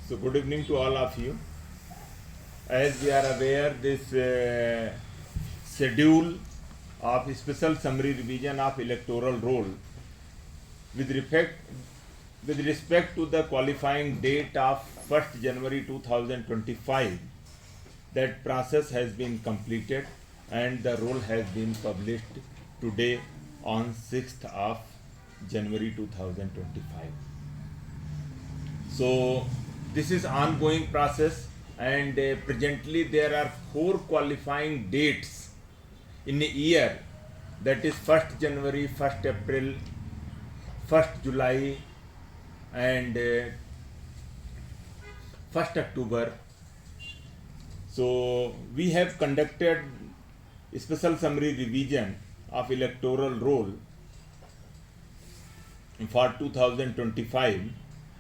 So good evening to all of you. As we are aware, this schedule of special summary revision of electoral roll with respect to the qualifying date of 1st January 2025, that process has been completed and the roll has been published today on 6th of January 2025. So this is ongoing process, and presently there are 4 qualifying dates in a year, that is 1st January, 1st April, 1st July and 1st October. So we have conducted a special summary revision of electoral roll for 2025,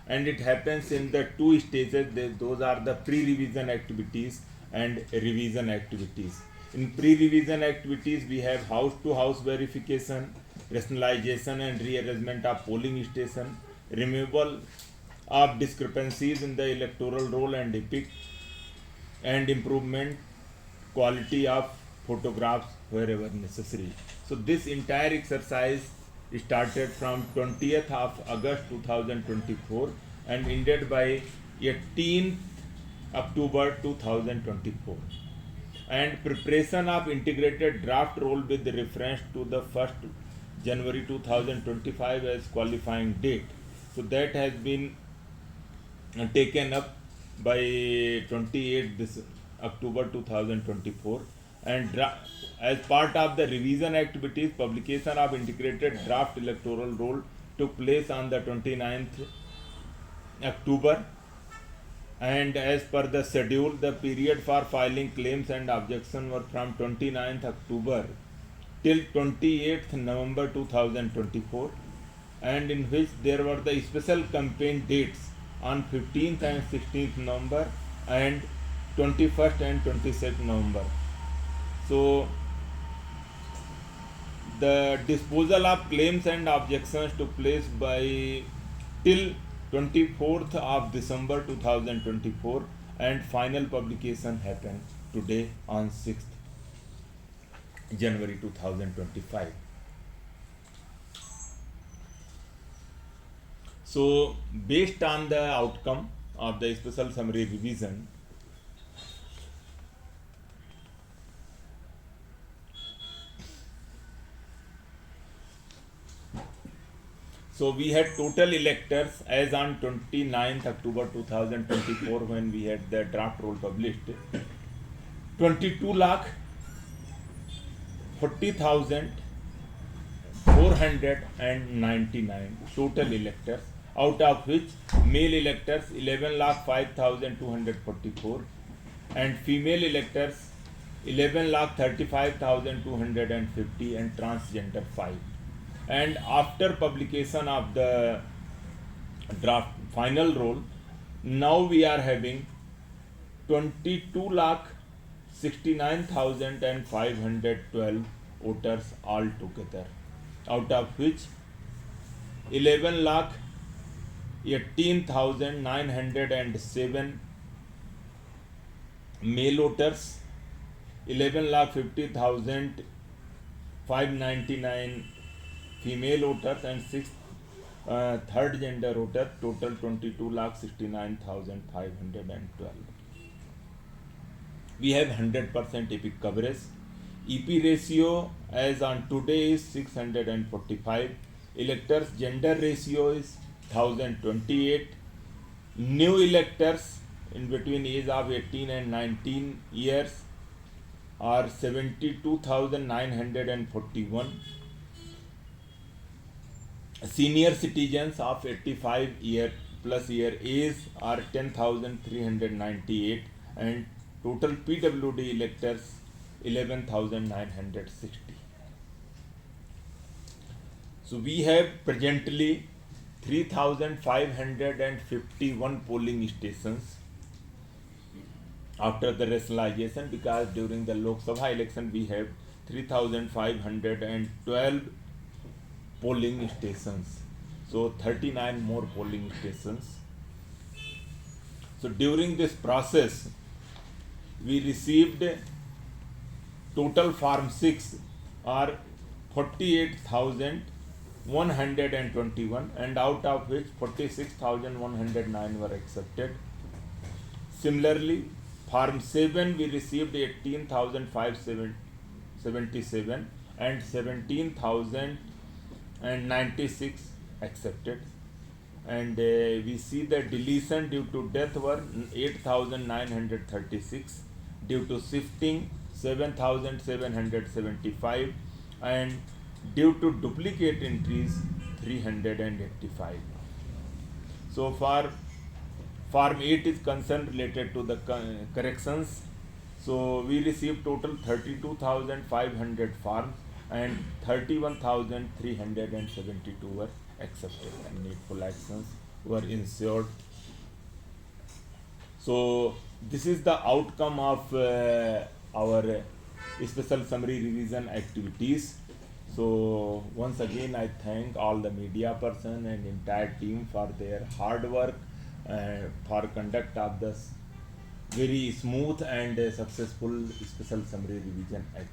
and it happens in the 2 stages. Those are the pre-revision activities and revision activities. In pre-revision activities, we have house-to-house verification, rationalization and rearrangement of polling station, removal of discrepancies in the electoral roll and EPIC, and improvement quality of photographs wherever necessary. So this entire exercise started from 20th of August 2024 and ended by 18th October 2024. And preparation of integrated draft roll with reference to the 1st January 2025 as qualifying date. So that has been taken up by 28th this October 2024, and as part of the revision activities, publication of integrated draft electoral roll took place on the 29th October, and as per the schedule, the period for filing claims and objections were from 29th October till 28th November 2024, and in which there were the special campaign dates on 15th and 16th November and 21st and 22nd November. So the disposal of claims and objections took place by till 24th of December 2024, and final publication happened today on 6th January 2025. So based on the outcome of the special summary revision, so we had total electors as on 29th October 2024, when we had the draft roll published, 22,40,499 total electors, out of which male electors 11,05,244 and female electors 11,35,250 and transgender 5. And after publication of the draft final roll, now we are having 22,69,512 voters altogether, out of which 11,18,907 male voters, 11,50,599 female voters and 6 third gender voters, total 22,69,512. We have 100% EPIC coverage. EP ratio as on today is 645. Electors gender ratio is 1028. New electors in between age of 18 and 19 years are 72,941. Senior citizens of 85 plus year age are 10,398, and total PWD electors 11,960. So we have presently 3,551 polling stations after the rationalization, because during the Lok Sabha election we have 3,512 polling stations, so 39 more polling stations. So during this process, we received total Form 6 are 48,121, and out of which 46,109 were accepted. Similarly, Form 7 we received 18,577 and 17,096 accepted. And we see the deletion due to death were 8,936, due to shifting 7,775, and due to duplicate entries 385. So far, Form 8 is concerned related to the corrections. So we received total 32,500 forms and 31,372 were accepted and needful actions were ensured. So this is the outcome of our special summary revision activities. So once again I thank all the media person and entire team for their hard work for conduct of this very smooth and successful special summary revision activity.